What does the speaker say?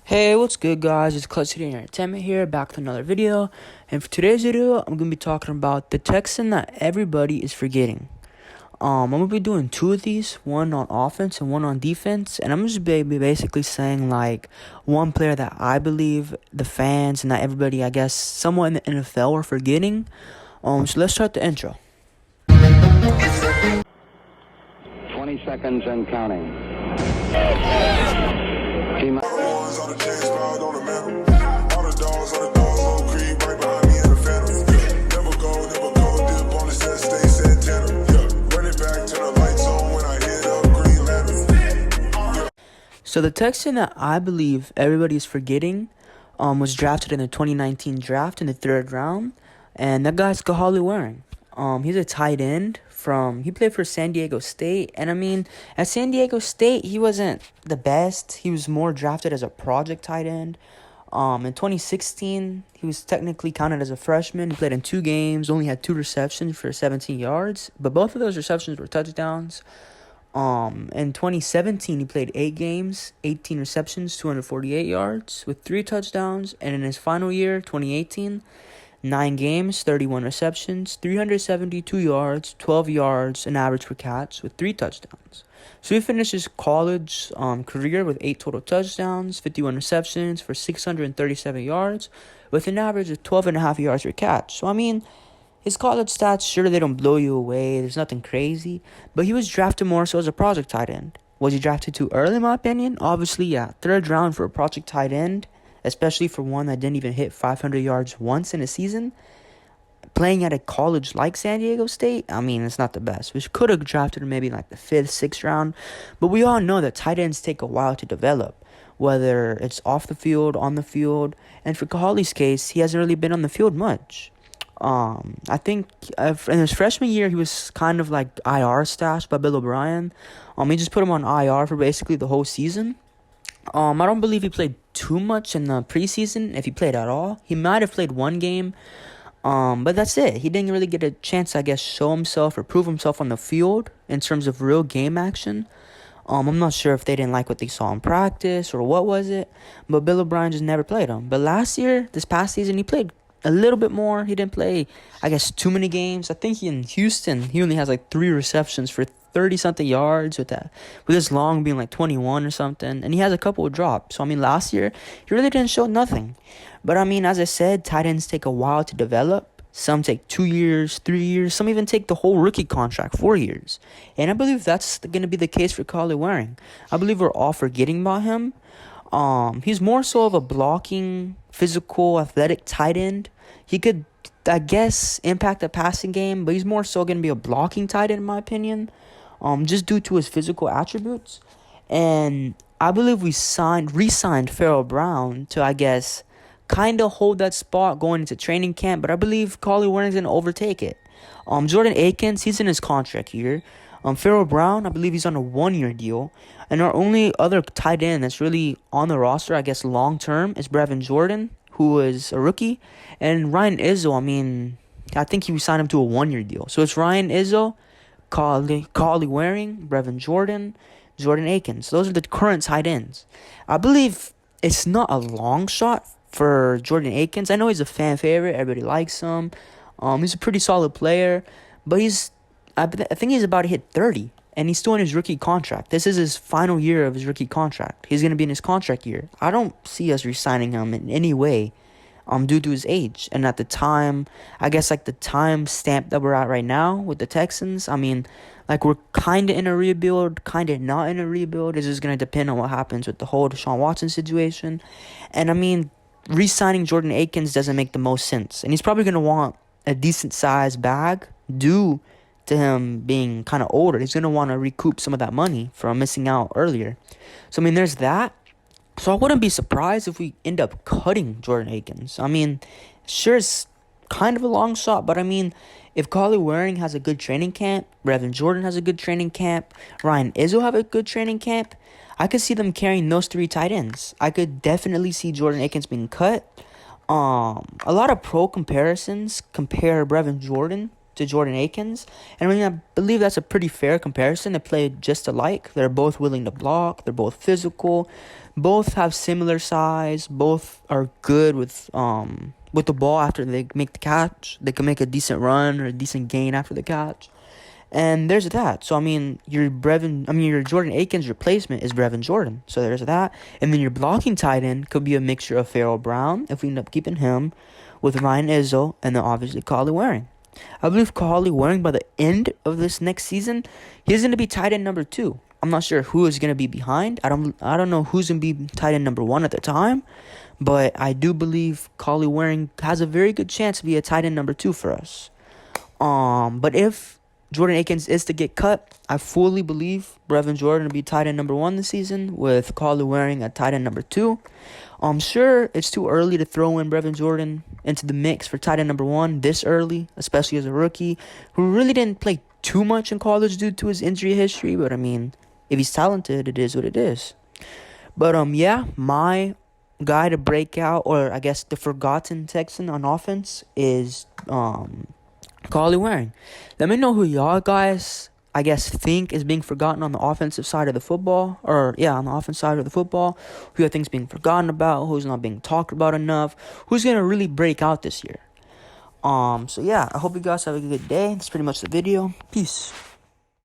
Hey, what's good, guys? It's Clutch City Entertainment here, back with another video. And for today's video, I'm gonna be talking about the Texan that everybody is forgetting. I'm gonna be doing two of these, one on offense and one on defense. And I'm just be basically saying like one player that I believe the fans and that everybody, I guess, somewhat in the NFL are forgetting. So let's start the intro. 20 seconds and counting. So the Texan that I believe everybody is forgetting was drafted in the 2019 draft in the 3rd round, and that guy's Kahali Waring. He's a tight end he played for San Diego State, and I mean, at San Diego State, he wasn't the best. He was more drafted as a project tight end. In 2016, he was technically counted as a freshman. He played in 2 games, only had 2 receptions for 17 yards, but both of those receptions were touchdowns. In 2017, he played 8 games, 18 receptions, 248 yards with 3 touchdowns, and in his final year, 2018, 9 games, 31 receptions, 372 yards, 12 yards, an average per catch with 3 touchdowns. So he finished his college career with 8 total touchdowns, 51 receptions for 637 yards, with an average of 12.5 yards per catch. So, I mean, his college stats, sure, they don't blow you away. There's nothing crazy. But he was drafted more so as a project tight end. Was he drafted too early, in my opinion? Obviously, yeah. 3rd round for a project tight end, especially for one that didn't even hit 500 yards once in a season. Playing at a college like San Diego State, I mean, it's not the best. We could have drafted him maybe like the 5th, 6th round. But we all know that tight ends take a while to develop, whether it's off the field, on the field. And for Kahali's case, he hasn't really been on the field much. I think in his freshman year, he was kind of like IR stashed by Bill O'Brien. He just put him on IR for basically the whole season. I don't believe he played too much in the preseason, if he played at all. He might have played 1 game, but that's it. He didn't really get a chance, I guess, show himself or prove himself on the field in terms of real game action. I'm not sure if they didn't like what they saw in practice or what was it, but Bill O'Brien just never played him. But this past season, he played a little bit more. He didn't play, I guess, too many games. I think in Houston, he only has like 3 receptions for 30-something yards with his long being like 21 or something. And he has a couple of drops. So, I mean, last year, he really didn't show nothing. But, I mean, as I said, tight ends take a while to develop. Some take 2 years, 3 years. Some even take the whole rookie contract, 4 years. And I believe that's going to be the case for Kahali Waring. I believe we're all forgetting about him. He's more so of a blocking, physical, athletic tight end. He could, I guess, impact the passing game, but he's more so going to be a blocking tight end, in my opinion, just due to his physical attributes. And I believe we re-signed Pharaoh Brown to, I guess, kind of hold that spot going into training camp, but I believe Kahali Waring's going to overtake it. Jordan Akins, he's in his contract year. Pharaoh Brown, I believe he's on a 1-year deal. And our only other tight end that's really on the roster, I guess, long-term, is Brevin Jordan, who is a rookie. And Ryan Izzo, I mean, I think he signed him to a 1-year deal. So it's Ryan Izzo, Kahali Waring, Brevin Jordan, Jordan Akins. Those are the current tight ends. I believe it's not a long shot for Jordan Akins. I know he's a fan favorite. Everybody likes him. He's a pretty solid player. But I think he's about to hit 30. And he's still in his rookie contract. This is his final year of his rookie contract. He's going to be in his contract year. I don't see us re-signing him in any way due to his age. And at the time, I guess like the time stamp that we're at right now with the Texans, I mean, like we're kind of in a rebuild, kind of not in a rebuild. It's just going to depend on what happens with the whole Deshaun Watson situation. And I mean, re-signing Jordan Akins doesn't make the most sense. And he's probably going to want a decent-sized bag due to him being kind of older. He's going to want to recoup some of that money from missing out earlier. So, I mean, there's that. So, I wouldn't be surprised if we end up cutting Jordan Akins. I mean, sure, it's kind of a long shot, but I mean, if Kahali Waring has a good training camp, Brevin Jordan has a good training camp, Ryan Izzo have a good training camp, I could see them carrying those 3 tight ends. I could definitely see Jordan Akins being cut. A lot of pro comparisons compare Brevin Jordan to Jordan Akins. And I mean, I believe that's a pretty fair comparison. They play just alike. They're both willing to block. They're both physical. Both have similar size. Both are good with the ball after they make the catch. They can make a decent run or a decent gain after the catch. And there's that. So, I mean, your Jordan Akins replacement is Brevin Jordan. So, there's that. And then your blocking tight end could be a mixture of Farrell Brown, if we end up keeping him, with Ryan Izzo, and then obviously Collie Waring. I believe Collie Waring, by the end of this next season, he's going to be tight end number 2. I'm not sure who is going to be behind. I don't know who's going to be tight end number 1 at the time. But I do believe Collie Waring has a very good chance to be a tight end number 2 for us. But if Jordan Akins is to get cut, I fully believe Brevin Jordan will be tight end number 1 this season, with Collie Waring at tight end number 2. I'm sure it's too early to throw in Brevin Jordan into the mix for tight end number 1 this early, especially as a rookie who really didn't play too much in college due to his injury history. But I mean, if he's talented, it is what it is. But yeah, my guy to break out, or I guess the forgotten Texan on offense, is Collie Waring. Let me know who y'all guys, I guess, think is being forgotten on the offensive side of the football. On the offensive side of the football. Who you think's being forgotten about, who's not being talked about enough, who's going to really break out this year. So yeah, I hope you guys have a good day. That's pretty much the video. Peace.